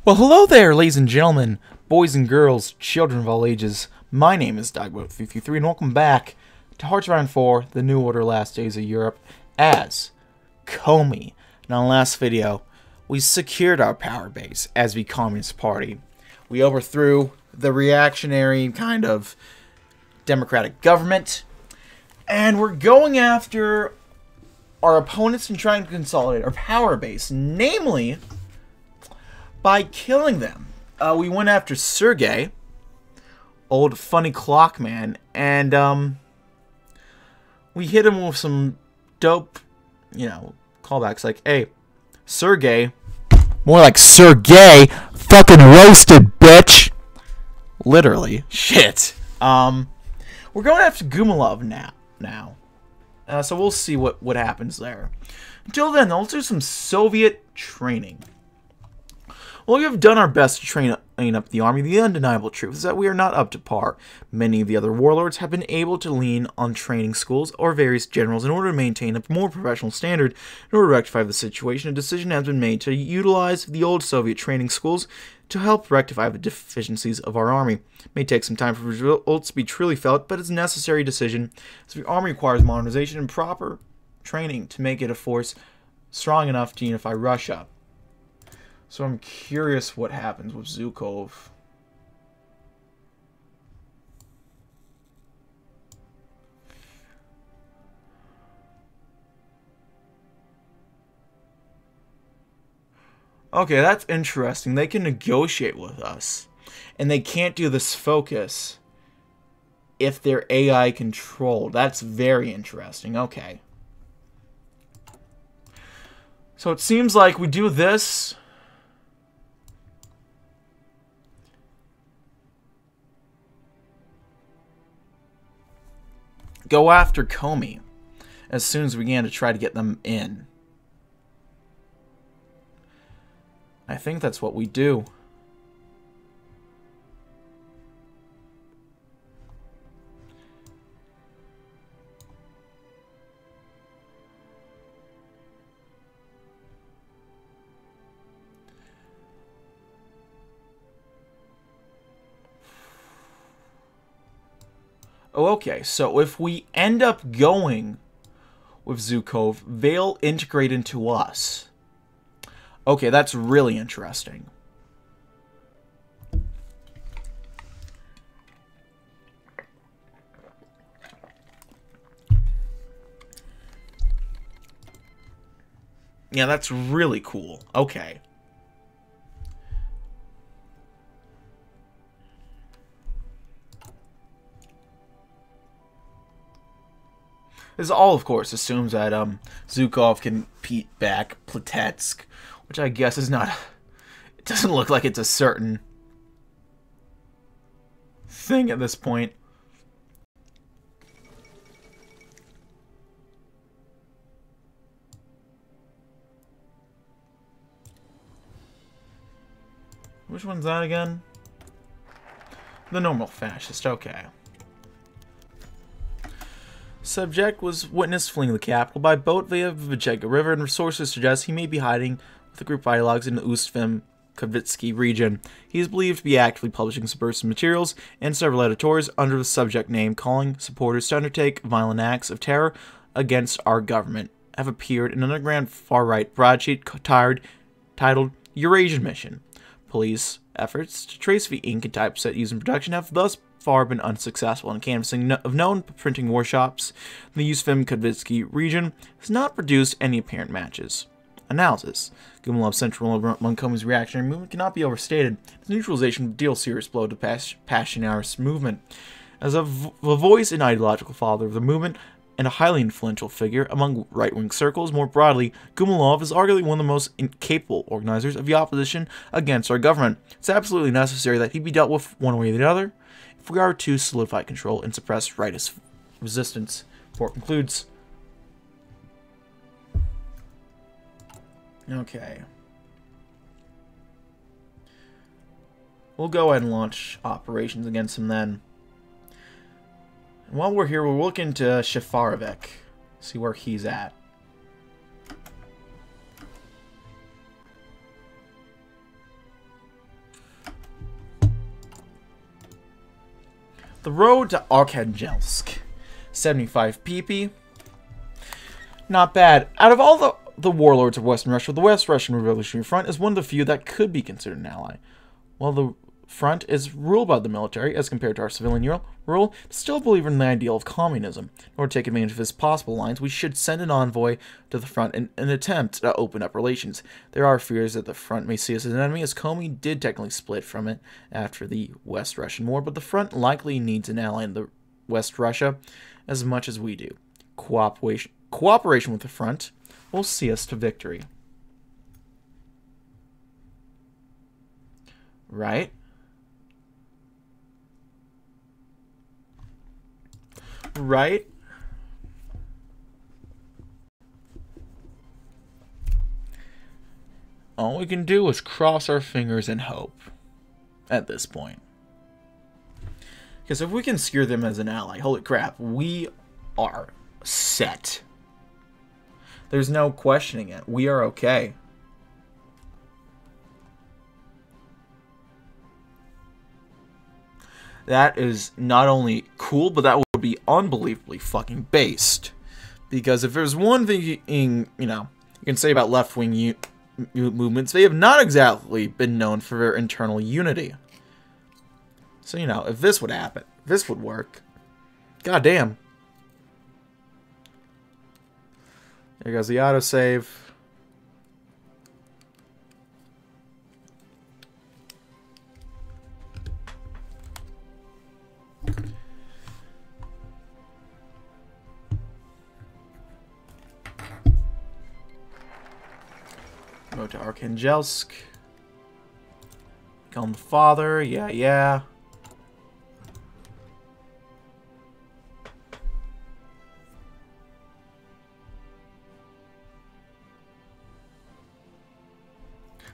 Well, hello there, ladies and gentlemen, boys and girls, children of all ages. My name is Dogboat333, and welcome back to Hearts of Iron 4, The New Order Last Days of Europe, as Comey. In our last video, we secured our power base as the Communist Party. We overthrew the reactionary kind of democratic government, and we're going after our opponents and trying to consolidate our power base, namely by killing them. We went after Sergei, old funny clock man, and we hit him with some dope, callbacks like, hey, Sergei, more like Sergei, fucking roasted, bitch. Literally. Shit. We're going after Gumalov now. So we'll see what happens there. Until then, let's do some Soviet training. While we have done our best to train up the army, the undeniable truth is that we are not up to par. Many of the other warlords have been able to lean on training schools or various generals in order to maintain a more professional standard. In order to rectify the situation, a decision has been made to utilize the old Soviet training schools to help rectify the deficiencies of our army. It may take some time for results to be truly felt, but it's a necessary decision, as the army requires modernization and proper training to make it a force strong enough to unify Russia. So I'm curious what happens with Zhukov. Okay, that's interesting. They can negotiate with us. And they can't do this focus if they're AI controlled. That's very interesting. Okay. So it seems like we do this. Go after Comey as soon as we can to try to get them in. I think that's what we do. Oh, okay, so if we end up going with Zhukov, they'll integrate into us. Okay, that's really interesting. Yeah, that's really cool. Okay. This all, of course, assumes that Zhukov can beat back Plesetsk, which I guess is not... It doesn't look like it's a certain thing at this point. Which one's that again? The normal fascist, okay. Subject was witnessed fleeing the capital by boat via the Vichega River, and sources suggest he may be hiding with a group of ideologues in the Ust-Vim-Kavitsky region. He is believed to be actively publishing subversive materials, and several editors under the subject name calling supporters to undertake violent acts of terror against our government have appeared in an underground far-right broadsheet titled Eurasian Mission. Police efforts to trace the ink and typeset used in production have thus far been unsuccessful, and canvassing of known printing workshops in the Ust-Vim-Kavitsky region has not produced any apparent matches. Analysis. Gumalov's central role among Comey's reactionary movement cannot be overstated. Its neutralization would deal a serious blow to Passionarist movement. As a voice and ideological father of the movement, and a highly influential figure among right-wing circles more broadly, Gumalov is arguably one of the most incapable organizers of the opposition against our government. It's absolutely necessary that he be dealt with one way or the other if we are to solidify control and suppress rightist resistance. Report concludes. Okay. We'll go ahead and launch operations against him then. And while we're here, we'll look into Shafarevich, see where he's at. The road to Arkhangelsk. 75 pp. Not bad. Out of all the warlords of Western Russia, the West Russian Revolutionary Front is one of the few that could be considered an ally. While the front is ruled by the military, as compared to our civilian rule, still a believer in the ideal of communism. In order to take advantage of his possible alliance, we should send an envoy to the front in an attempt to open up relations. There are fears that the front may see us as an enemy, as Komi did technically split from it after the West Russian War, but the front likely needs an ally in the West Russia as much as we do. Cooperation with the front will see us to victory. Right? Right? All we can do is cross our fingers and hope at this point. Because if we can secure them as an ally, holy crap, we are set. There's no questioning it. We are okay. That is not only cool, but that would be unbelievably fucking based. Because if there's one thing, you can say about left-wing movements, they have not exactly been known for their internal unity. So, if this would happen, this would work. Goddamn. There goes the autosave. Go to Arkhangelsk. Become the father. Yeah.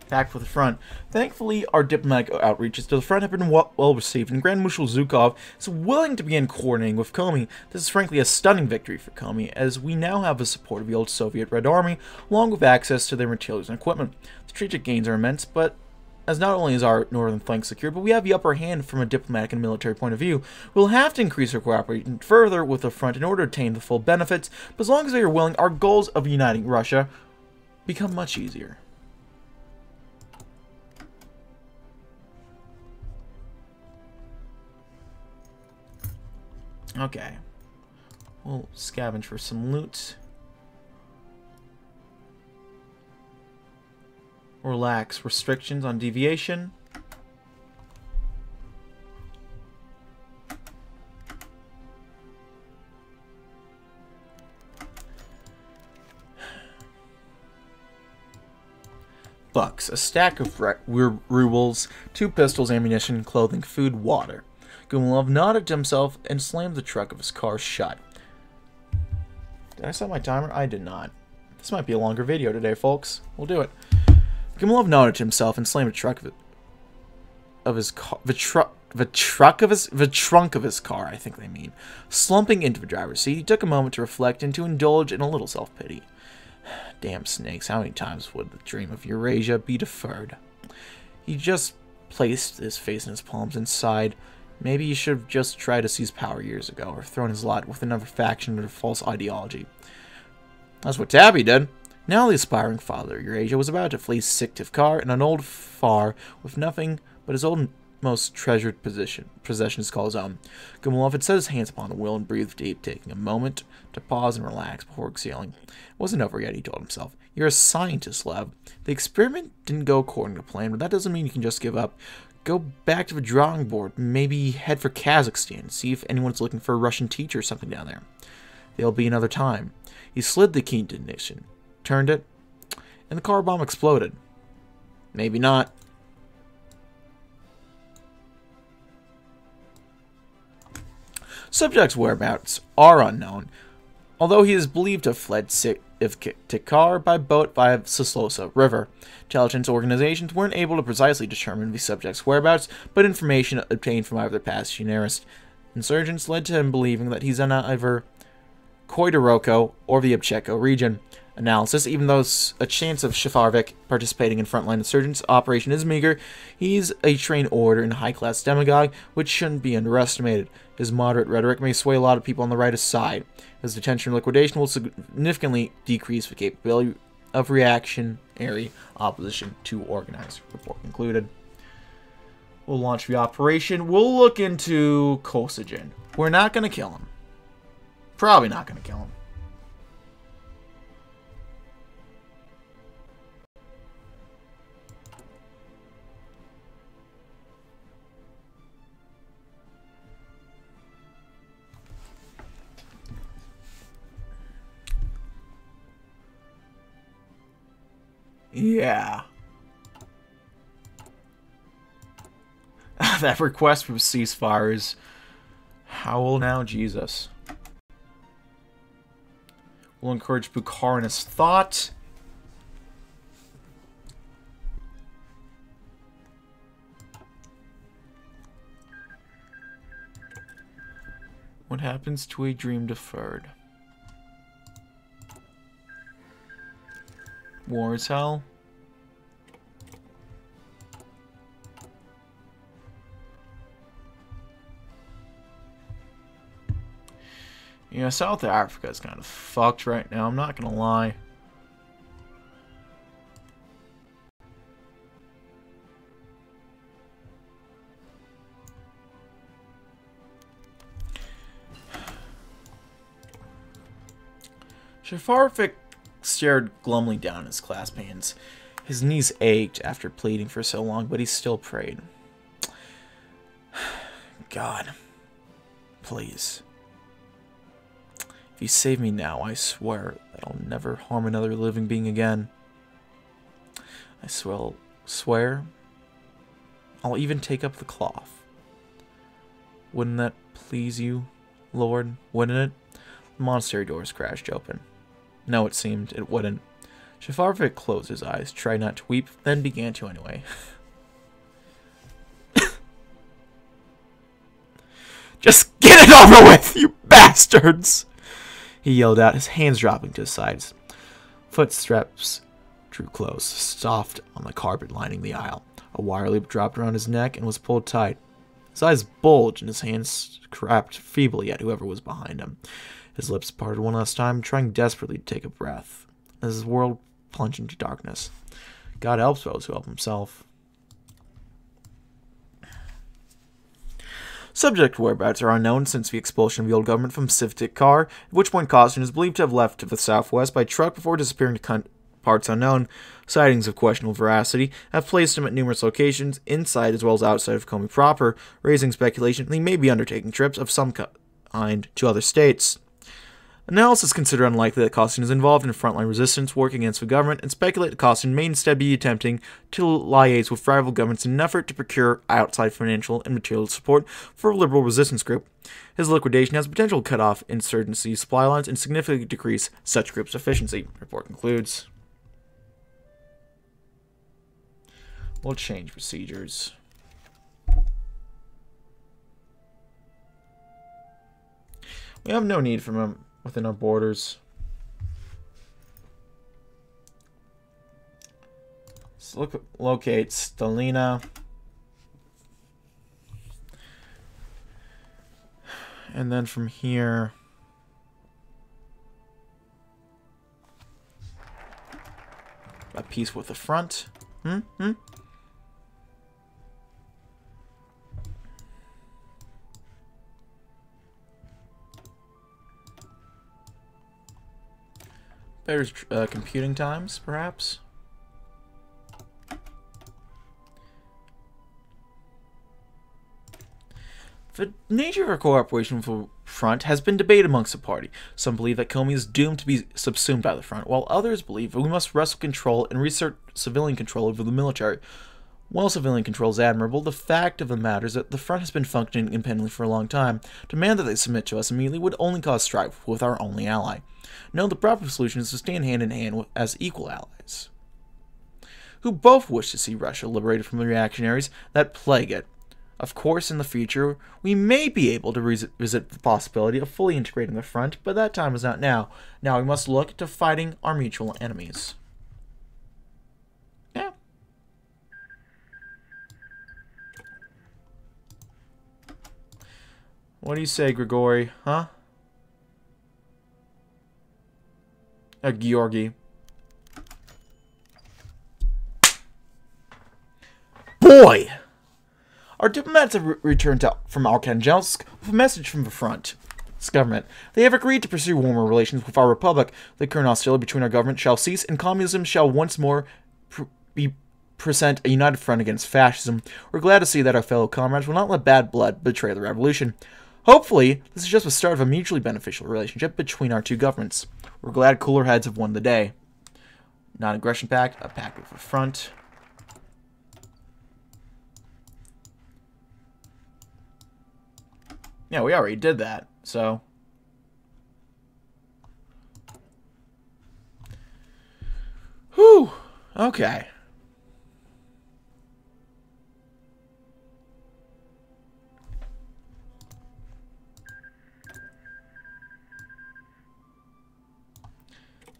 Back for the front. Thankfully, our diplomatic outreaches to the front have been well received, and Grand Marshal Zhukov is willing to begin coordinating with Komi. This is frankly a stunning victory for Komi, as we now have the support of the old Soviet Red Army, along with access to their materials and equipment. Strategic gains are immense, but as not only is our northern flank secure, but we have the upper hand from a diplomatic and military point of view. We'll have to increase our cooperation further with the front in order to attain the full benefits, but as long as they are willing, our goals of uniting Russia become much easier. Okay, we'll scavenge for some loot. Relax restrictions on deviation. Bucks, a stack of rubles, 2 pistols, ammunition, clothing, food, water. Gumilov nodded to himself and slammed the truck of his car shut. Did I set my timer? I did not. This might be a longer video today, folks. We'll do it. Gumilov nodded to himself and slammed the trunk of his car. The trunk of his car, I think they mean. Slumping into the driver's seat, he took a moment to reflect and to indulge in a little self-pity. Damn snakes, how many times would the dream of Eurasia be deferred? He just placed his face in his palms and sighed. Maybe he should have just tried to seize power years ago, or thrown his lot with another faction under false ideology. That's what Tabby did. Now the aspiring father of Eurasia was about to flee Syktyvkar in an old far with nothing but his old most treasured possessions called his own. Gumilov had set his hands upon the wheel and breathed deep, taking a moment to pause and relax before exhaling. It wasn't over yet, he told himself. You're a scientist, Lev. The experiment didn't go according to plan, but that doesn't mean you can just give up. Go back to the drawing board, maybe head for Kazakhstan, see if anyone's looking for a Russian teacher or something down there. There'll be another time. He slid the key into ignition, turned it, and the car bomb exploded. Maybe not. Subject's whereabouts are unknown, although he is believed to have fled Syktyvkar by boat via Sislosa River. Intelligence organizations weren't able to precisely determine the subject's whereabouts, but information obtained from either past nearest insurgents led to him believing that he's in either Khoidoroko or the Ibcheko region. Analysis. Even though a chance of Shafarvik participating in frontline insurgents operation is meager, he's a trained orator and high-class demagogue, which shouldn't be underestimated. His moderate rhetoric may sway a lot of people on the rightist side. His detention and liquidation will significantly decrease the capability of reactionary opposition to organized. Report concluded. We'll launch the operation. We'll look into Kosygin. We're not going to kill him. Probably not going to kill him. Yeah. That request for ceasefire is... Howl now, Jesus. We'll encourage Bukharin's thought. What happens to a dream deferred? War is hell. You know, South Africa is kind of fucked right now, I'm not gonna lie. Shafarvik stared glumly down his clasped hands. His knees ached after pleading for so long, but he still prayed. God, please. If you save me now, I swear that I'll never harm another living being again. I swear I'll even take up the cloth. Wouldn't that please you, Lord? Wouldn't it? The monastery doors crashed open. No, it seemed it wouldn't. Shafarvik closed his eyes, tried not to weep, then began to anyway. Just get it over with, you bastards! He yelled out, his hands dropping to his sides. Footsteps drew close, soft on the carpet lining the aisle. A wire loop dropped around his neck and was pulled tight. His eyes bulged and his hands crapped feebly at whoever was behind him. His lips parted one last time, trying desperately to take a breath, as his world plunged into darkness. God helps those who help himself. Subject whereabouts are unknown since the expulsion of the old government from Sivtikar, at which point Kosygin is believed to have left to the southwest by truck before disappearing to parts unknown. Sightings of questionable veracity have placed him at numerous locations, inside as well as outside of Komi proper, raising speculation that he may be undertaking trips of some kind to other states. Analysts consider unlikely that Kosygin is involved in frontline resistance working against the government, and speculate that Kosygin may instead be attempting to liaise with rival governments in an effort to procure outside financial and material support for a liberal resistance group. His liquidation has the potential to cut off insurgency supply lines and significantly decrease such groups' efficiency. Report concludes. We'll change procedures. We have no need for him within our borders. Let's locate Stalina. And then from here, a piece with the front. Better computing times, perhaps. The nature of our cooperation with the front has been debated amongst the party. Some believe that Komi is doomed to be subsumed by the front, while others believe that we must wrestle control and reassert civilian control over the military. While civilian control is admirable, the fact of the matter is that the front has been functioning independently for a long time. Demand that they submit to us immediately would only cause strife with our only ally. No, the proper solution is to stand hand in hand as equal allies, who both wish to see Russia liberated from the reactionaries that plague it. Of course, in the future, we may be able to visit the possibility of fully integrating the front, but that time is not now. Now we must look to fighting our mutual enemies. Yeah. What do you say, Grigori? Huh? Georgi. Boy! Our diplomats have returned from Arkhangelsk with a message from the front. This government. They have agreed to pursue warmer relations with our republic. The current hostility between our government shall cease, and communism shall once more present a united front against fascism. We're glad to see that our fellow comrades will not let bad blood betray the revolution. Hopefully, this is just the start of a mutually beneficial relationship between our two governments. We're glad cooler heads have won the day. Non-aggression pact, a pact with the front. Yeah, we already did that, so. Whew, okay.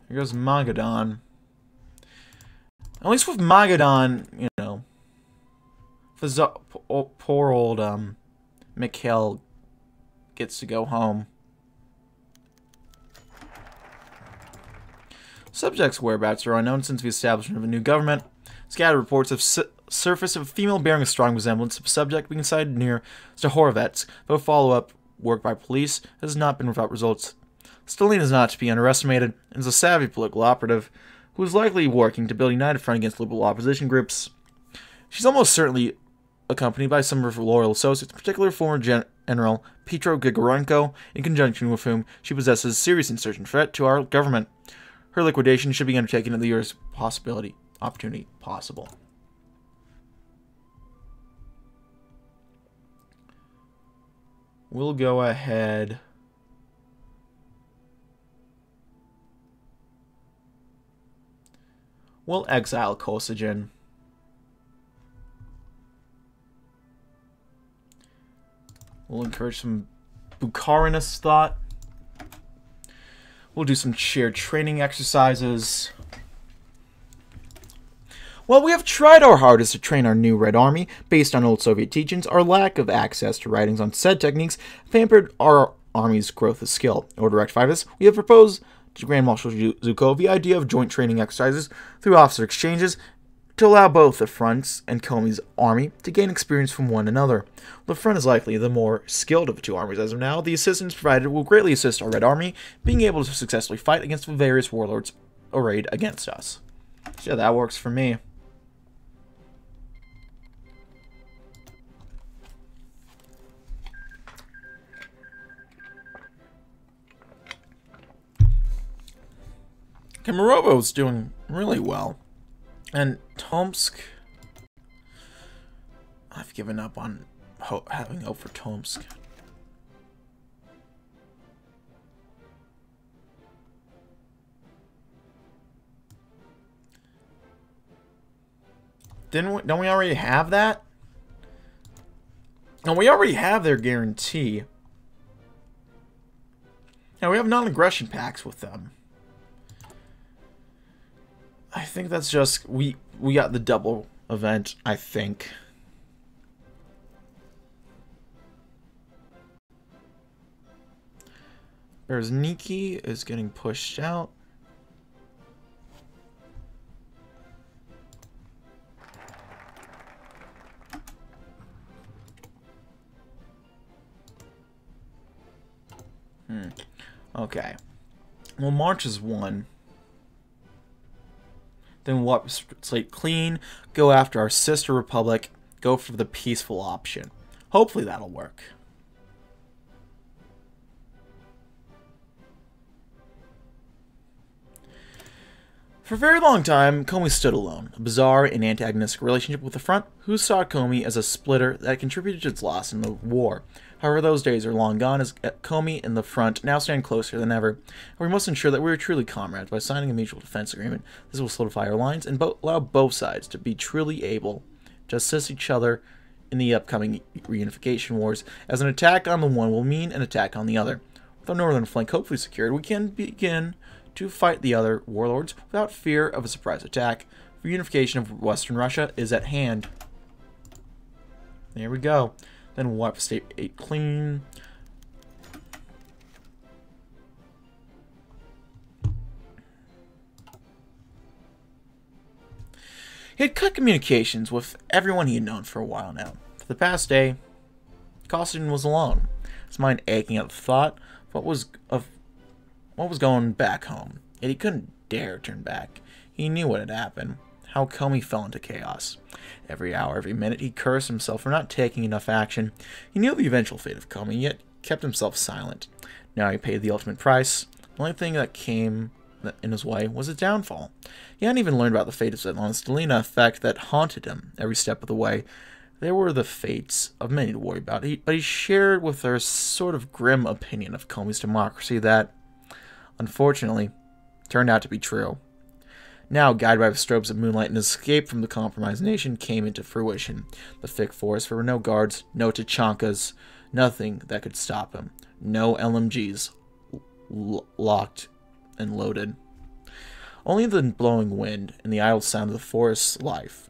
Here goes Magadan. At least with Magadan, you know, poor old Mikhail gets to go home. Subject's whereabouts are unknown since the establishment of a new government. Scattered reports have surfaced of a female bearing a strong resemblance of a subject being sighted near Stahorovets, though follow-up work by police has not been without results. Stalin is not to be underestimated, and is a savvy political operative who is likely working to build a united front against liberal opposition groups. She's almost certainly accompanied by some of her loyal associates, particularly former General Petro Grigorenko, in conjunction with whom she possesses a serious insurgent threat to our government. Her liquidation should be undertaken at the earliest opportunity possible. We'll go ahead. We'll exile Kosygin. We'll encourage some Bukharinist thought. We'll do some shared training exercises. While we have tried our hardest to train our new Red Army based on old Soviet teachings, our lack of access to writings on said techniques hampered our army's growth of skill. In order to rectify this, we have proposed to Grand Marshal Zhukov the idea of joint training exercises through officer exchanges to allow both the front's and Comey's army to gain experience from one another. The front is likely the more skilled of the two armies as of now. The assistance provided will greatly assist our Red Army being able to successfully fight against the various warlords arrayed against us. So yeah, that works for me. Kemerovo's doing really well. And Tomsk, I've given up on having hope for Tomsk. Don't we already have that? No, we already have their guarantee. Yeah, we have non-aggression pacts with them. I think that's just we got the double event, I think. Berzniki is getting pushed out. Okay. Well, March is 1. Then we'll up slate clean, go after our sister republic, go for the peaceful option. Hopefully that'll work. For a very long time, Comey stood alone, a bizarre and antagonistic relationship with the front, who saw Comey as a splitter that contributed to its loss in the war. However, those days are long gone, as Comey and the front now stand closer than ever. And we must ensure that we are truly comrades by signing a mutual defense agreement. This will solidify our lines and allow both sides to be truly able to assist each other in the upcoming reunification wars, as an attack on the one will mean an attack on the other. With our northern flank hopefully secured, we can begin to fight the other warlords without fear of a surprise attack. Reunification of Western Russia is at hand. There we go. Then wipe State 8 clean. He had cut communications with everyone he had known for a while now. For the past day, Costigan was alone, his mind aching at the thought of what was going back home. Yet he couldn't dare turn back. He knew what had happened, how Comey fell into chaos. Every hour, every minute, he cursed himself for not taking enough action. He knew the eventual fate of Comey, yet kept himself silent. Now he paid the ultimate price. The only thing that came in his way was his downfall. He hadn't even learned about the fate of Svetlana Stalina, a fact that haunted him every step of the way. There were the fates of many to worry about, but he shared with her a sort of grim opinion of Comey's democracy that, unfortunately, turned out to be true. Now, guided by the strobes of moonlight, an escape from the compromised nation came into fruition. The thick forest, there were no guards, no Tachankas, nothing that could stop him. No LMGs locked and loaded. Only the blowing wind and the idle sound of the forest's life.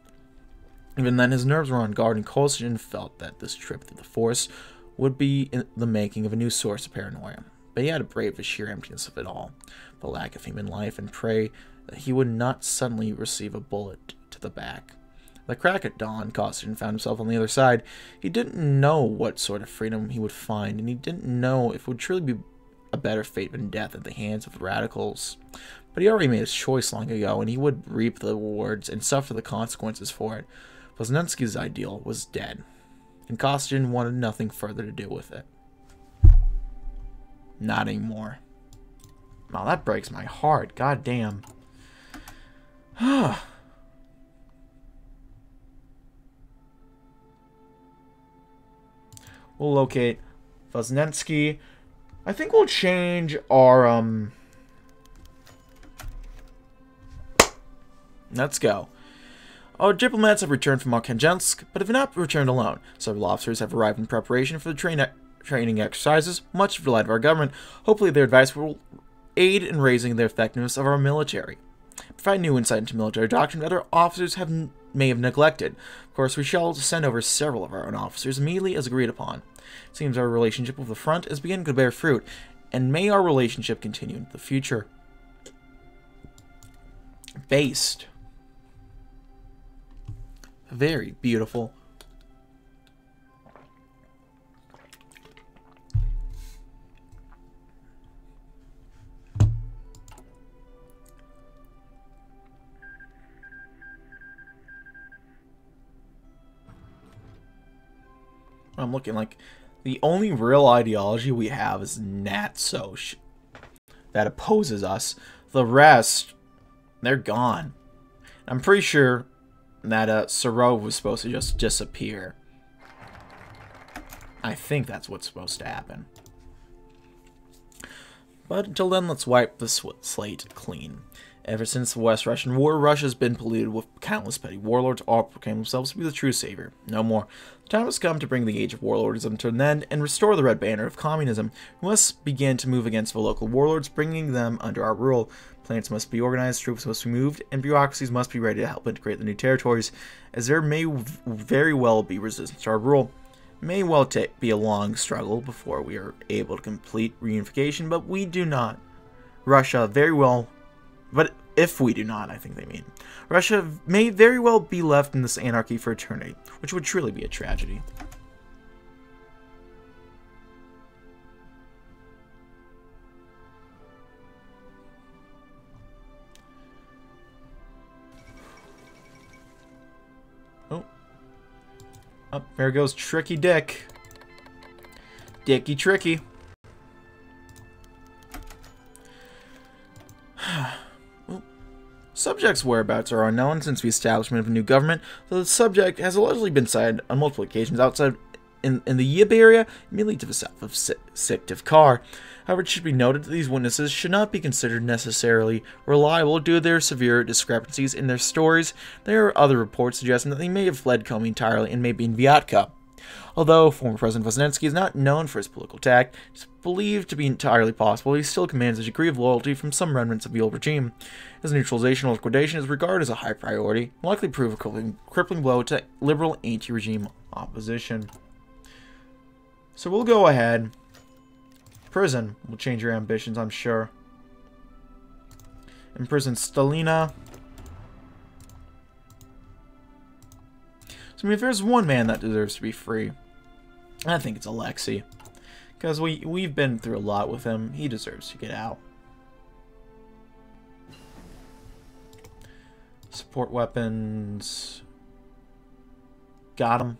Even then, his nerves were on guard, and Costigan felt that this trip through the forest would be the making of a new source of paranoia. But he had to brave the sheer emptiness of it all, the lack of human life, and pray that he would not suddenly receive a bullet to the back. The crack at dawn, Costigan found himself on the other side. He didn't know what sort of freedom he would find, and he didn't know if it would truly be a better fate than death at the hands of the radicals. But he already made his choice long ago, and he would reap the rewards and suffer the consequences for it. Posnensky's ideal was dead, and Costigan wanted nothing further to do with it. Not anymore. Wow, that breaks my heart. God damn. We'll locate Posnensky. I think we'll change our, Let's go. Our diplomats have returned from Arkhangelsk, but have not returned alone. Several officers have arrived in preparation for the training exercises, much to the delight of our government. Hopefully their advice will aid in raising the effectiveness of our military. Provide new insight into military doctrine that our officers may have neglected. Of course, we shall send over several of our own officers immediately as agreed upon. It seems our relationship with the front is beginning to bear fruit, and may our relationship continue into the future. Based. Very beautiful. I'm looking like the only real ideology we have is Natsosh that opposes us. The rest, they're gone. I'm pretty sure that Sarov was supposed to just disappear. I think that's what's supposed to happen. But until then, let's wipe the slate clean. Ever since the West Russian War, Russia's been polluted with countless petty warlords, all proclaim themselves to be the true savior. No more. The time has come to bring the age of warlordism to an end and restore the red banner of communism. We must begin to move against the local warlords, bringing them under our rule. Plants must be organized, troops must be moved, and bureaucracies must be ready to help integrate the new territories, as there may very well be resistance to our rule. It may well be a long struggle before we are able to complete reunification, but we do not. Russia very well... But if we do not, I think they mean. Russia may very well be left in this anarchy for eternity, which would truly be a tragedy. Oh. Up there goes Tricky Dick. Dicky Tricky. Subject's whereabouts are unknown since the establishment of a new government, though the subject has allegedly been sighted on multiple occasions outside in the Yib area, immediately to the south of Syktyvkar. However, it should be noted that these witnesses should not be considered necessarily reliable due to their severe discrepancies in their stories. There are other reports suggesting that they may have fled Komi entirely and may be in Vyatka. Although former President Vosnensky is not known for his political tact, it's believed to be entirely possible he still commands a degree of loyalty from some remnants of the old regime. His neutralization or liquidation is regarded as a high priority, and likely prove a crippling blow to liberal anti-regime opposition. So we'll go ahead. Prison will change your ambitions, I'm sure. Imprison Stalina. So, I mean, if there's one man that deserves to be free, I think it's Alexei. Because we've been through a lot with him. He deserves to get out. Support weapons. Got him.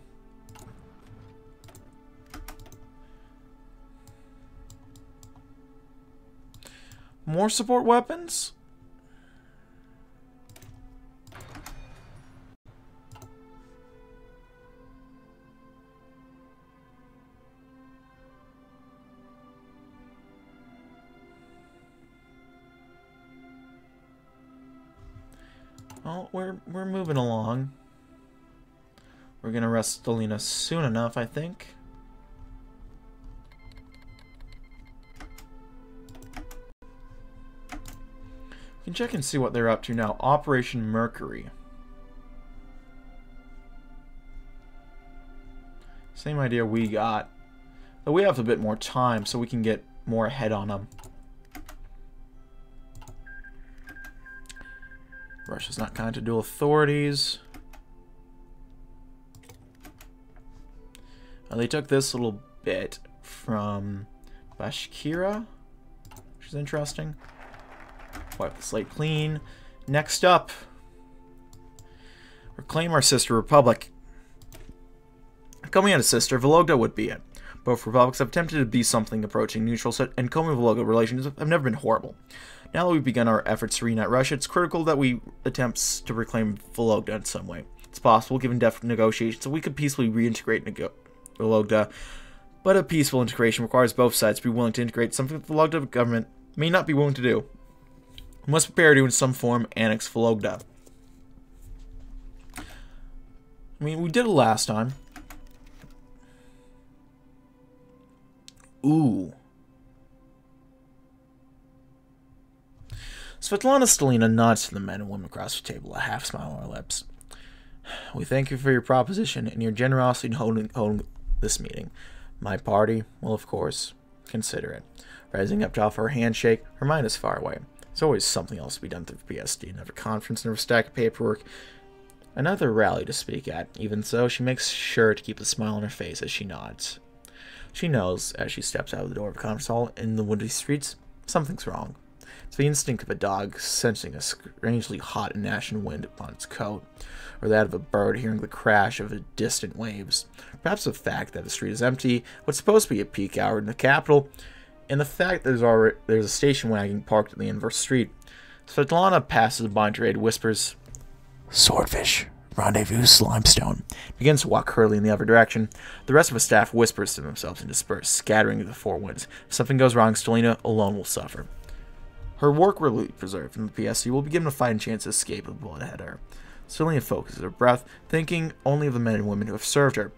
More support weapons? Well, we're moving along. We're gonna arrest Stalina soon enough, I think. We can check and see what they're up to now. Operation Mercury. Same idea we got. But we have a bit more time, so we can get more ahead on them. Russia's not kind to dual authorities. They took this little bit from Bashkira, which is interesting. Wipe the slate clean. Next up, reclaim our sister republic. Komi had a sister, Vologda would be it. Both republics have attempted to be something approaching neutral, and Komi-Vologda relations have never been horrible. Now that we've begun our efforts to reunite Russia, it's critical that we attempt to reclaim Vologda in some way. It's possible, given depth negotiations, that we could peacefully reintegrate Vologda, but a peaceful integration requires both sides to be willing to integrate, something that the Vologda government may not be willing to do. We must prepare to, in some form, annex Vologda. I mean, we did it last time. Ooh. Svetlana Stalina nods to the men and women across the table, a half smile on her lips. We thank you for your proposition and your generosity in holding this meeting. My party will, of course, consider it. Rising up to offer a handshake, her mind is far away. There's always something else to be done through PSD, another conference, another stack of paperwork, another rally to speak at. Even so, she makes sure to keep a smile on her face as she nods. She knows, as she steps out of the door of the conference hall in the windy streets, something's wrong. It's the instinct of a dog sensing a strangely hot and gnashing wind upon its coat, or that of a bird hearing the crash of distant waves. Perhaps the fact that the street is empty, what's supposed to be a peak hour in the capital, and the fact that there's a station wagon parked in the inverse street. Svetlana passes by to Raid, whispers, "Swordfish. Rendezvous Slimestone," begins to walk hurriedly in the other direction. The rest of the staff whispers to themselves and disperse, scattering to the four winds. If something goes wrong, Stalina alone will suffer. Her work will be preserved, and the PSD will be given a fighting chance to escape with the bullet ahead of her. Stalina focuses her breath, thinking only of the men and women who have served her.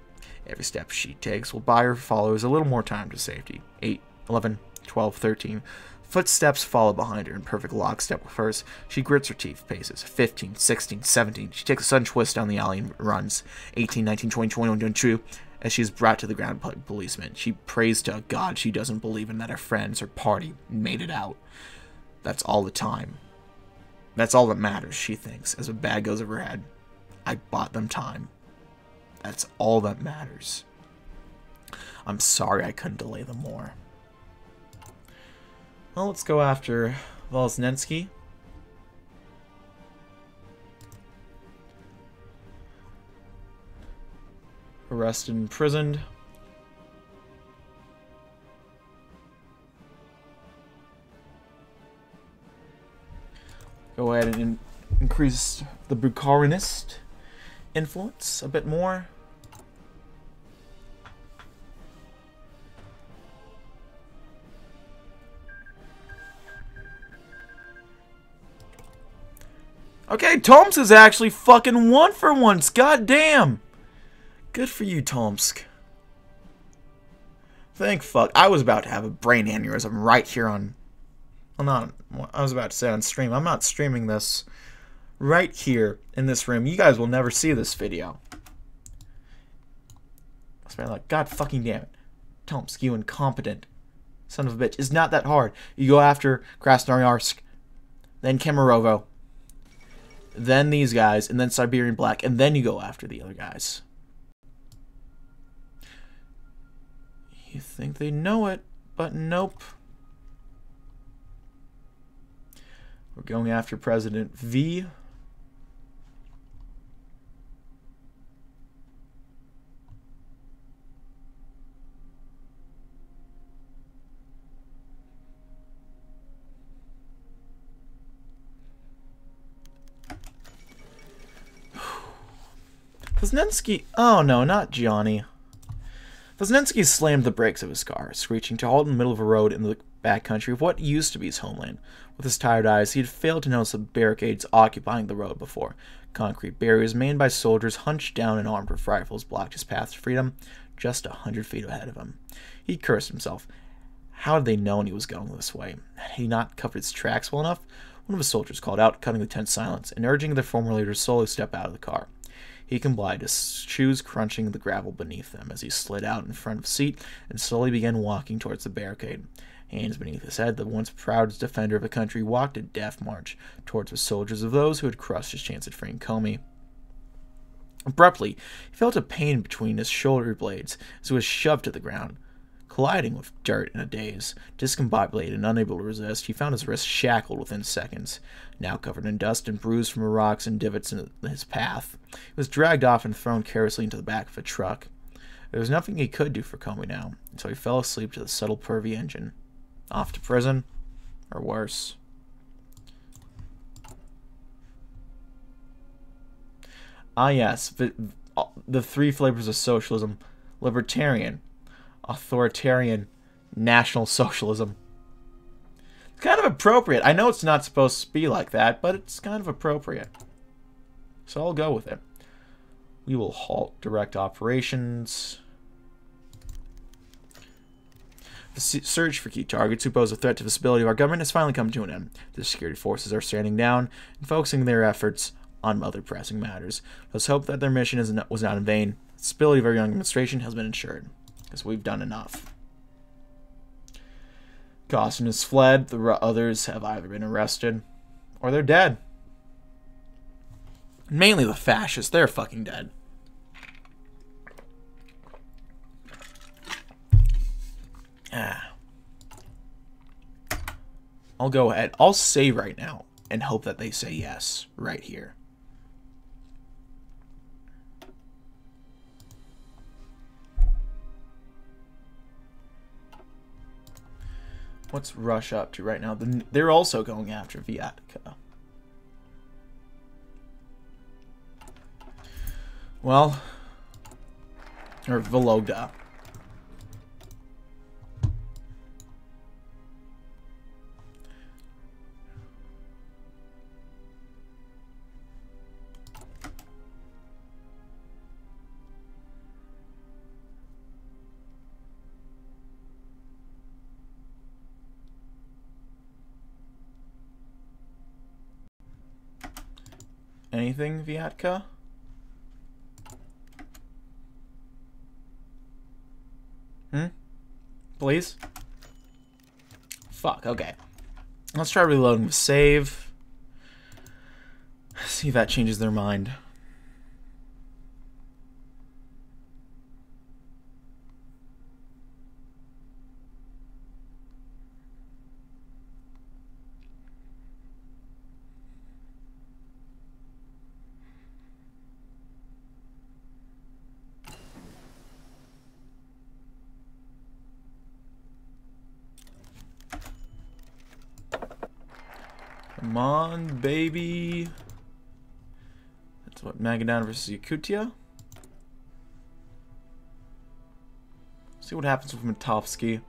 Every step she takes will buy her followers a little more time to safety. 8, 11, 12, 13. Footsteps follow behind her in perfect lockstep with hers. She grits her teeth, paces. 15, 16, 17. She takes a sudden twist down the alley and runs. 18, 19, 20, 21, 22. As she is brought to the ground by policemen, she prays to God she doesn't believe in that her friends, her party, made it out. That's all the time. That's all that matters, she thinks, as a bag goes over her head. I bought them time. That's all that matters. I'm sorry I couldn't delay them more. Well, let's go after Vosnensky. Arrested and imprisoned. Go ahead and increase the Bukharinist influence a bit more. Okay, Tomsk is actually fucking won for once. God damn. Good for you, Tomsk. Thank fuck. I was about to have a brain aneurysm right here on... Well, not... I was about to say on stream. I'm not streaming this. Right here in this room. You guys will never see this video. I was like, God fucking damn it. Tomsk, you incompetent son of a bitch. It's not that hard. You go after Krasnoyarsk, then Kemerovo, then these guys, and then Siberian Black, and then you go after the other guys. You think they know it, but nope. We're going after President V. Vosnensky... Oh no, not Gianni. Vosnensky slammed the brakes of his car, screeching to halt in the middle of a road in the backcountry of what used to be his homeland. With his tired eyes, he had failed to notice the barricades occupying the road before. Concrete barriers made by soldiers hunched down and armed with rifles blocked his path to freedom just 100 feet ahead of him. He cursed himself. How had they known he was going this way? Had he not covered his tracks well enough? One of his soldiers called out, cutting the tense silence, and urging their former leader to slowly step out of the car. He complied, his shoes crunching the gravel beneath them as he slid out in front of the seat and slowly began walking towards the barricade. Hands beneath his head, the once proud defender of the country walked a death march towards the soldiers of those who had crushed his chance at freeing Comey. Abruptly, he felt a pain between his shoulder blades as he was shoved to the ground. Colliding with dirt in a daze, discombobulated and unable to resist, he found his wrists shackled within seconds. Now covered in dust and bruised from the rocks and divots in his path, he was dragged off and thrown carelessly into the back of a truck. There was nothing he could do for Comey now, so he fell asleep to the subtle purr of the engine. Off to prison, or worse. Ah yes, the three flavors of socialism: libertarian, authoritarian, National Socialism. It's kind of appropriate. I know it's not supposed to be like that, but it's kind of appropriate. So I'll go with it. We will halt direct operations. The search for key targets who pose a threat to the stability of our government has finally come to an end. The security forces are standing down and focusing their efforts on other pressing matters. Let's hope that their mission was not in vain. The stability of our young administration has been ensured, because we've done enough. Costin has fled. The others have either been arrested or they're dead. Mainly the fascists. They're fucking dead. I'll go ahead. I'll say right now and hope that they say yes right here. What's Russia up to right now? They're also going after Vyatka. Well, or Vologda. Anything, Vyatka? Please? Fuck, okay. Let's try reloading the save. See if that changes their mind. Come on, baby. That's what, Magadan versus Yakutia? See what happens with Matovsky.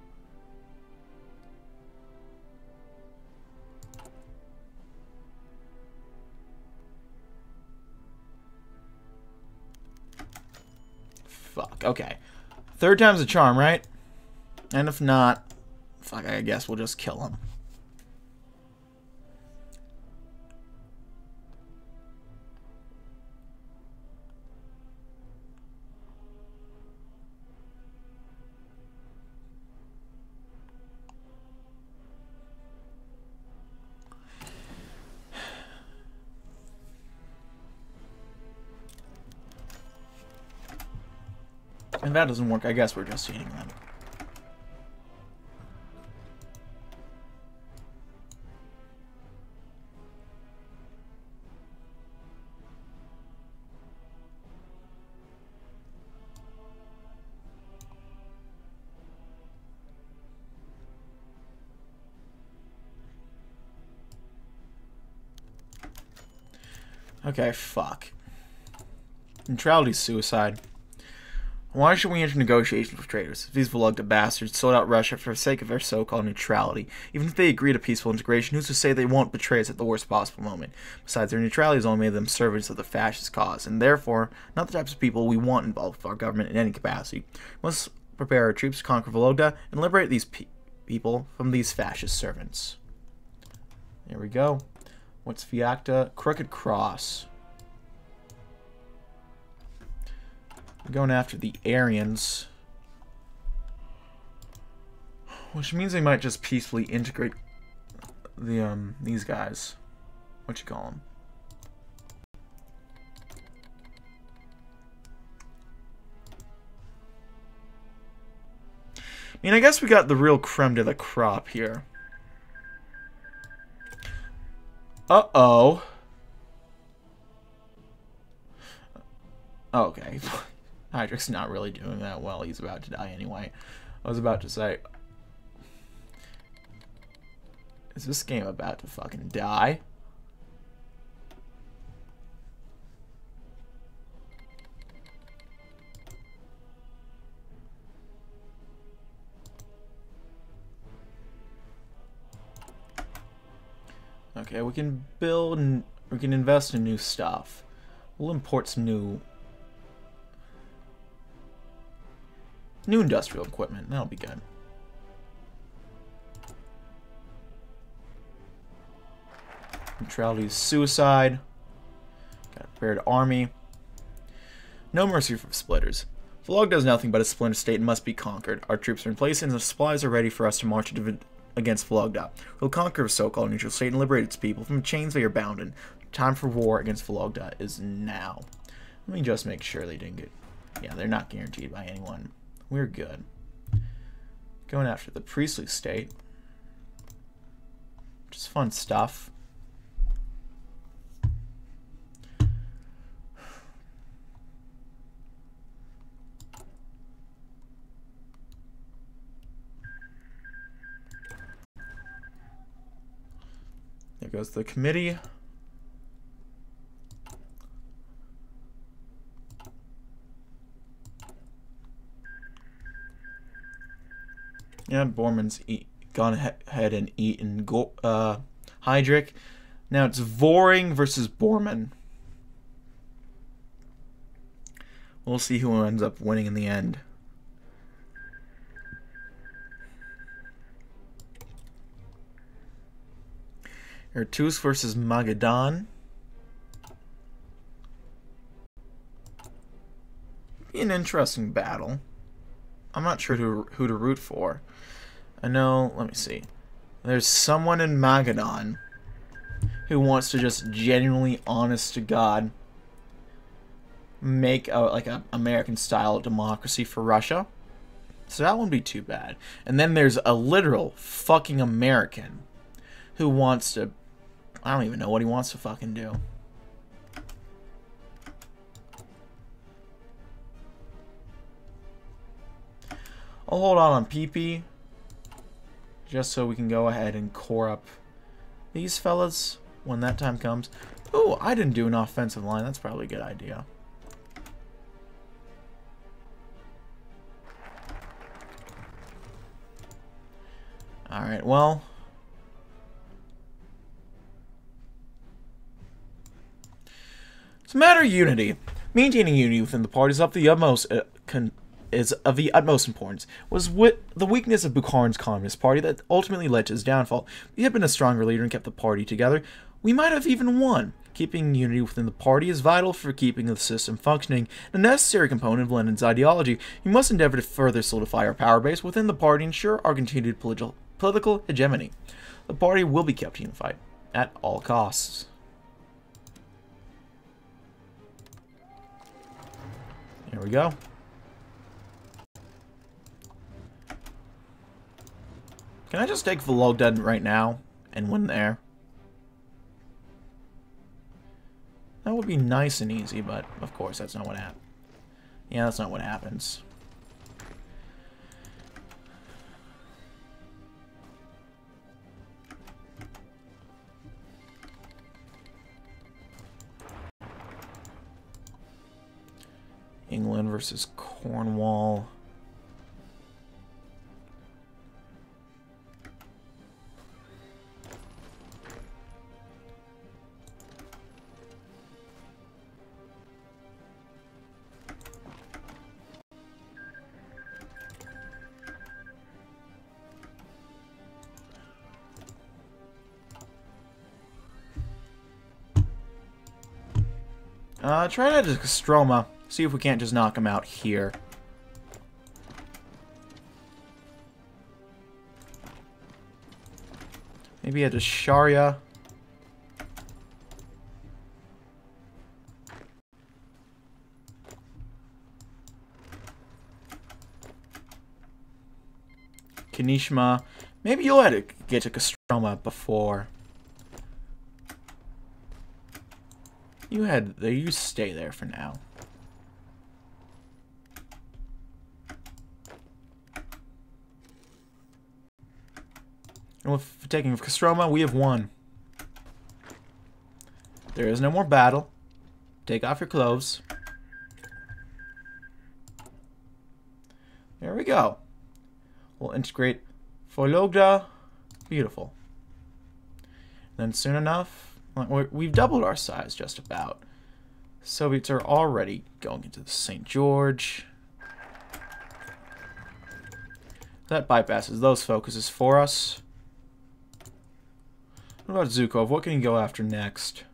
fuck. Okay. Third time's a charm, right? And if not, fuck, I guess we'll just kill him. If that doesn't work, I guess we're just eating them. Okay, fuck. Neutrality's suicide. Why should we enter negotiations with traitors? These Vologda bastards sold out Russia for the sake of their so-called neutrality. Even if they agree to peaceful integration, who's to say they won't betray us at the worst possible moment? Besides, their neutrality has only made them servants of the fascist cause, and therefore, not the types of people we want involved with our government in any capacity. We must prepare our troops to conquer Vologda and liberate these people from these fascist servants. There we go. What's Fiacta? Crooked Cross. We're going after the Aryans, which means they might just peacefully integrate the these guys. What you call them? I mean, I guess we got the real creme de la crop here. Uh-oh. Okay. Hydric's not really doing that well. He's about to die anyway. I was about to say, is this game about to fucking die? Okay, we can build and we can invest in new stuff. We'll import some new industrial equipment. That'll be good. Neutrality is suicide. Got a prepared army. No mercy for splitters. Vologda does nothing but a splinter state and must be conquered. Our troops are in place and the supplies are ready for us to march against Vologda. We'll conquer the so-called neutral state and liberate its people from the chains they are bound in. Time for war against Vologda is now. Let me just make sure they didn't get... Yeah, they're not guaranteed by anyone. We're good. Going after the priestly state. Just fun stuff. There goes the committee. Yeah, Borman's gone ahead and eaten Hydric. Now it's Voring versus Borman. We'll see who ends up winning in the end. Ertus versus Magadan. Be an interesting battle. I'm not sure who to root for. I know, let me see. There's someone in Magadan who wants to just genuinely, honest to God, make like a American-style democracy for Russia. So that wouldn't be too bad. And then there's a literal fucking American who wants to... I don't even know what he wants to fucking do. I'll hold on PP just so we can go ahead and core up these fellas when that time comes. Oh, I didn't do an offensive line. That's probably a good idea. Alright, well... It's a matter of unity. Maintaining unity within the party is of the utmost is of the utmost importance, was the weakness of Bukharin's Communist Party that ultimately led to his downfall. If he had been a stronger leader and kept the party together, we might have even won. Keeping unity within the party is vital for keeping the system functioning, a necessary component of Lenin's ideology. We must endeavor to further solidify our power base within the party and ensure our continued political hegemony. The party will be kept unified at all costs. Here we go. Can I just take Vologda right now and win there? That would be nice and easy, but of course that's not what happens. Yeah, that's not what happens. England versus Cornwall. Try that to Kostroma. See if we can't just knock him out here. Maybe at Sharia. Kanishma. Maybe you'll have to get to Kostroma before. You stay there for now. And with taking of Kostroma, we have won. There is no more battle. Take off your clothes. There we go. We'll integrate Vologda. Beautiful. Then soon enough, we've doubled our size just about. Soviets are already going into the St. George. That bypasses those focuses for us. What about Zhukov? What can he go after next?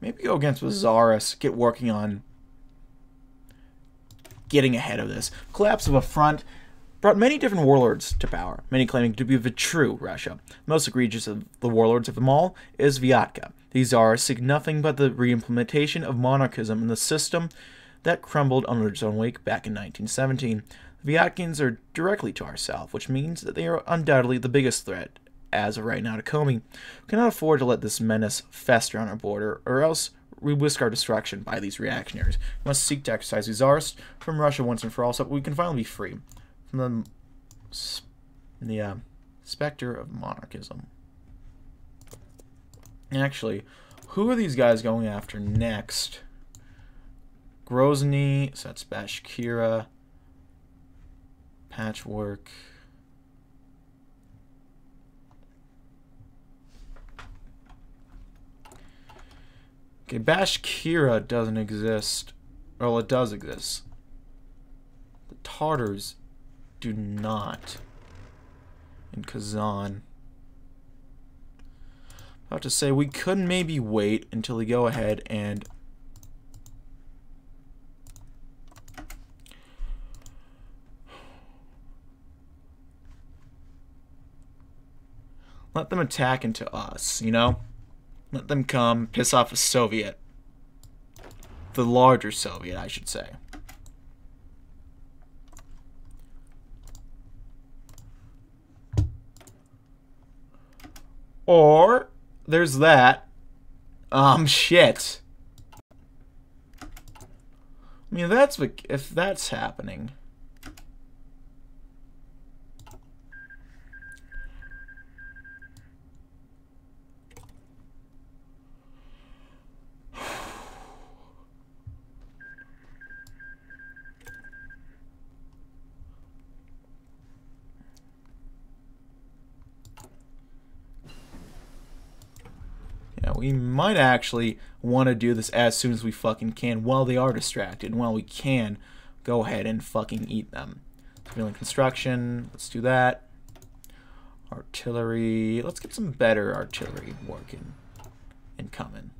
Maybe go against Wazaris, get working on getting ahead of this. Collapse of a front brought many different warlords to power, many claiming to be the true Russia. Most egregious of the warlords of them all is Vyatka. These czars seek nothing but the re-implementation of monarchism in the system that crumbled under its own wake back in 1917. The Vyatkins are directly to our south, which means that they are undoubtedly the biggest threat as of right now to Komi. We cannot afford to let this menace fester on our border, or else we risk our destruction by these reactionaries. We must seek to exercise these czars from Russia once and for all, so we can finally be free from the specter of monarchism. Actually, who are these guys going after next? Grozny, so that's Bashkira, Patchwork. Okay, Bashkira doesn't exist. Well, it does exist. The Tartars do not. In Kazan. About to say, we could maybe wait until we go ahead and let them attack into us, you know? Let them come, piss off a Soviet. The larger Soviet, I should say. Or, there's that. Shit. I mean, if that's happening. we might actually want to do this as soon as we fucking can while they are distracted. And while we can, go ahead and fucking eat them. Civilian construction, let's do that. Artillery, let's get some better artillery working and coming.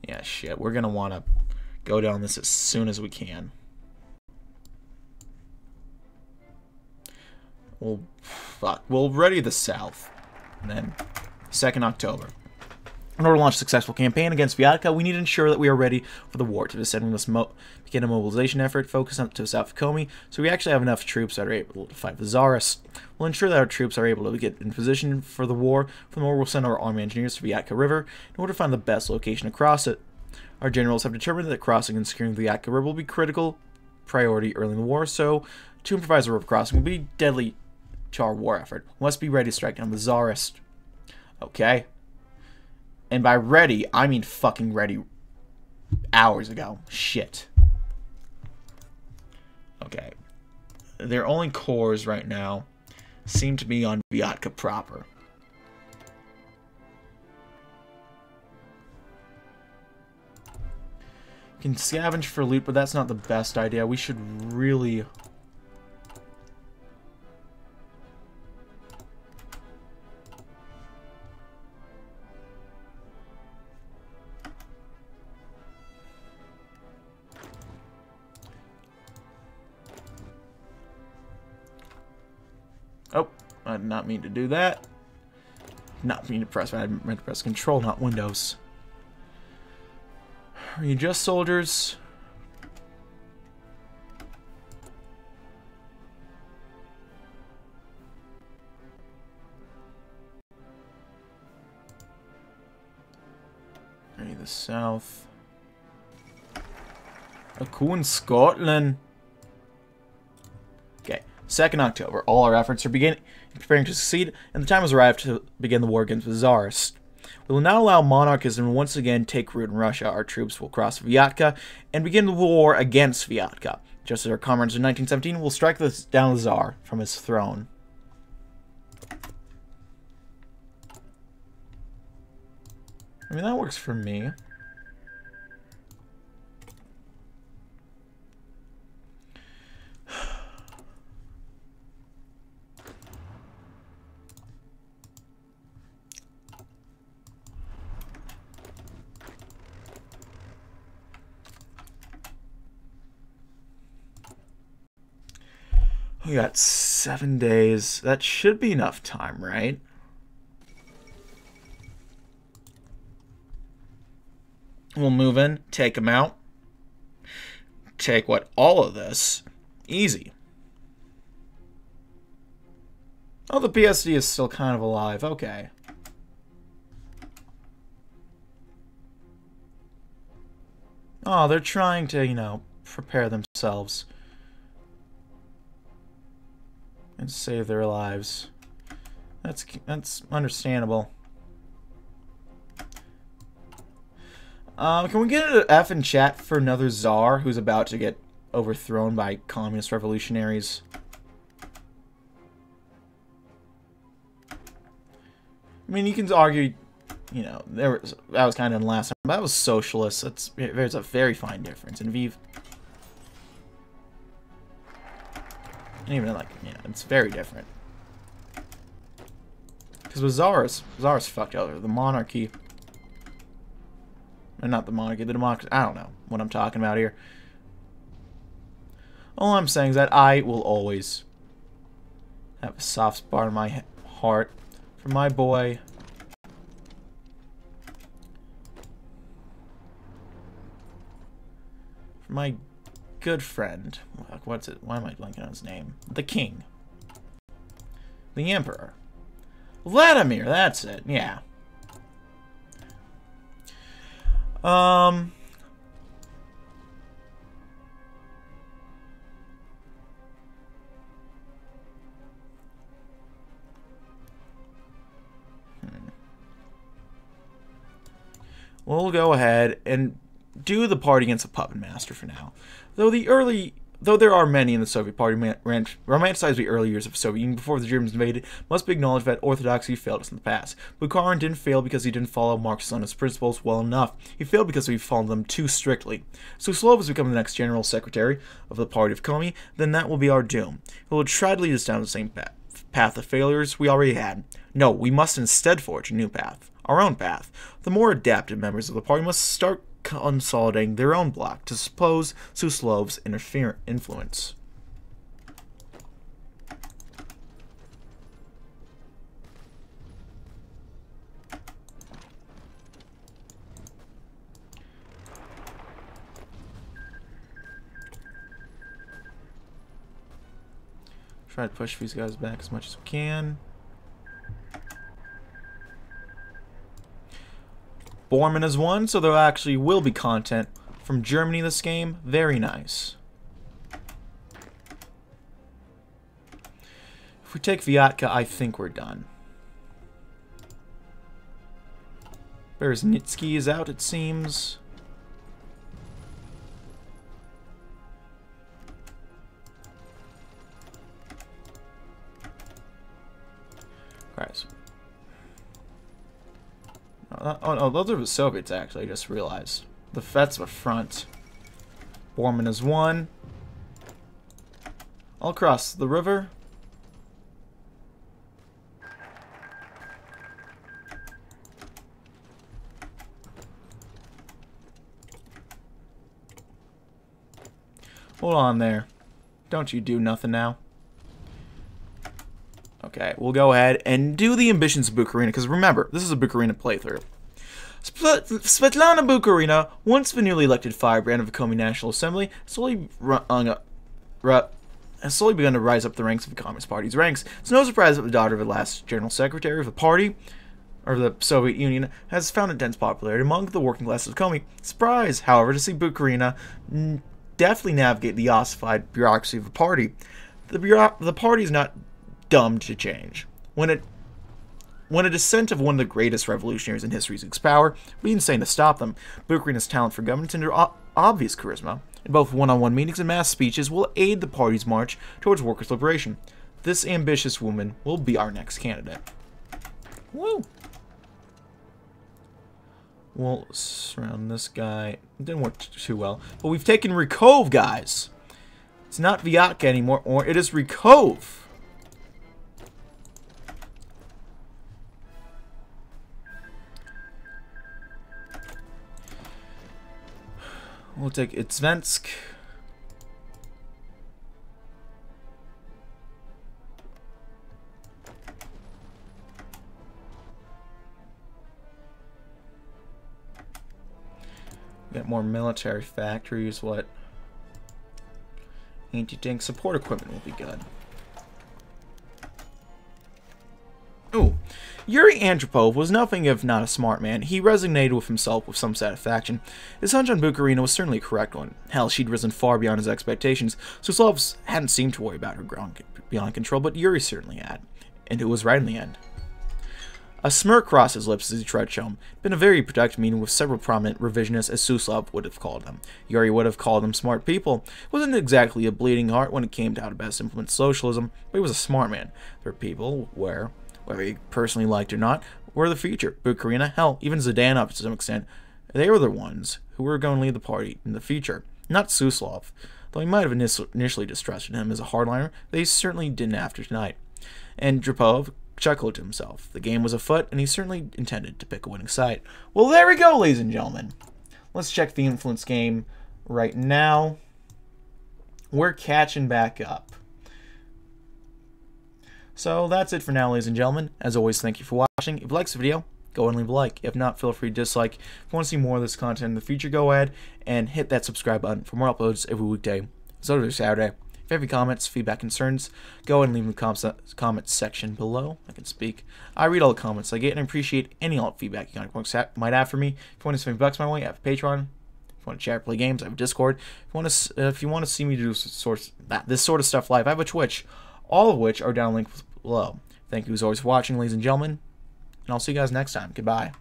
Yeah, shit, we're gonna want to go down this as soon as we can. We'll ready the South. And then, 2nd October. In order to launch a successful campaign against Vyatka, we need to ensure that we are ready for the war. To this end, we must begin a mobilization effort focused on to the south of Komi, so we actually have enough troops that are able to fight the Tsarists. We'll ensure that our troops are able to get in position for the war. Furthermore, we'll send our army engineers to Vyatka River in order to find the best location to cross it. Our generals have determined that crossing and securing the Vyatka River will be critical priority early in the war, so to improvise a river crossing will be a deadly Char war effort. We must be ready to strike down the Tsarist. Okay. And by ready, I mean fucking ready hours ago. Shit. Okay. Their only cores right now seem to be on Vyatka proper. You can scavenge for loot, but that's not the best idea. We should really... Oh, I did not mean to do that. Not mean to press, I meant to press Control, not Windows. Are you just soldiers? Are you the South? A coup in Scotland. Okay. 2nd October. All our efforts are preparing to succeed, and the time has arrived to begin the war against the Tsarists. We will now allow monarchism to once again take root in Russia. Our troops will cross Vyatka and begin the war against Vyatka. Just as our comrades in 1917 will strike down the Tsar from his throne. I mean, that works for me. We got 7 days. That should be enough time, right? We'll move in, take them out. Take what? All of this. Easy. Oh, the PSD is still kind of alive. Okay. Oh, they're trying to, you know, prepare themselves. And save their lives. That's understandable. Can we get an F in chat for another Tsar who's about to get overthrown by communist revolutionaries? I mean, you can argue, you know, that was kind of in the last time, but that was socialist. There's a very fine difference. And Vive... Even like, you know, it's very different. Because with Tsars fucked over. The monarchy. Or not the monarchy, the democracy. I don't know what I'm talking about here. All I'm saying is that I will always have a soft spot in my heart for my boy. For my good friend. What's it? Why am I blanking on his name? The king. The emperor. Vladimir, that's it. Yeah. We'll go ahead and do the party against the Puppet Master for now. Though the early Though there are many in the Soviet Party romanticized the early years of the Soviet Union before the Germans invaded, must be acknowledged that orthodoxy failed us in the past. Bukharin didn't fail because he didn't follow Marxist-Leninist principles well enough. He failed because he followed them too strictly. Suslov has become the next general secretary of the party of Komi, then that will be our doom. It will try to lead us down the same path of failures we already had. No, we must instead forge a new path. Our own path. The more adapted members of the party must start consolidating their own bloc to oppose Suslov's influence. Try to push these guys back as much as we can. Bormann has won, so there actually will be content from Germany this game. Very nice. If we take Vyatka, I think we're done. Berezhnitsky is out, it seems. Guys. Oh no, those are the Soviets actually, I just realized. That's the front. Bormann has won. All across the river. Hold on there. Don't you do nothing now. Okay, we'll go ahead and do the ambitions of Bukharina, because remember, this is a Bukharina playthrough. Svetlana Bukharina, once the newly elected firebrand of the Komi National Assembly, has slowly begun to rise up the ranks of the Communist Party's ranks. It's no surprise that the daughter of the last General Secretary of the party, or the Soviet Union, has found intense popularity among the working classes of Komi. Surprise, however, to see Bukharina deftly navigate the ossified bureaucracy of the party. The party is not dumb to change. When a descent of one of the greatest revolutionaries in history seeks power, it would be insane to stop them. Bukharina's talent for governance and her obvious charisma, in both one-on-one meetings and mass speeches, will aid the party's march towards workers' liberation. This ambitious woman will be our next candidate. Woo! We'll surround this guy. It didn't work too well. But we've taken Rykov, guys. It's not Vyatka anymore, or it is Rykov. We'll take Izhevsk. Get more military factories. What? Anti-tank support equipment will be good. Ooh. Yuri Andropov was nothing if not a smart man. He resonated with himself with some satisfaction. His hunch on Bukharina was certainly a correct one. Hell, she'd risen far beyond his expectations. Suslov hadn't seemed to worry about her growing beyond control, but Yuri certainly had. And it was right in the end. A smirk crossed his lips as he tried to show him. It'd been a very productive meeting with several prominent revisionists, as Suslov would have called them. Yuri would have called them smart people. It wasn't exactly a bleeding heart when it came to how to best implement socialism, but he was a smart man. There were people whether he personally liked or not, were the future. Bukharina, hell, even Zhdanov to some extent, they were the ones who were going to lead the party in the future, not Suslov. Though he might have initially distrusted him as a hardliner, they certainly didn't after tonight. And Andropov chuckled to himself. The game was afoot, and he certainly intended to pick a winning side. Well, there we go, ladies and gentlemen. Let's check the influence game right now. We're catching back up. So that's it for now, ladies and gentlemen. As always, thank you for watching. If you liked this video, go and leave a like. If not, feel free to dislike. If you want to see more of this content in the future, go ahead and hit that subscribe button for more uploads every weekday. So every Saturday. If you have any comments, feedback, concerns, go ahead and leave them in the comments section below. I can speak. I read all the comments I get and appreciate any feedback you might have for me. If you want to send me bucks my way, I have a Patreon. If you want to chat or play games, I have a Discord. If you want to see me do this sort of stuff live, I have a Twitch. All of which are down linked below. Thank you as always for watching, ladies and gentlemen, and I'll see you guys next time. Goodbye.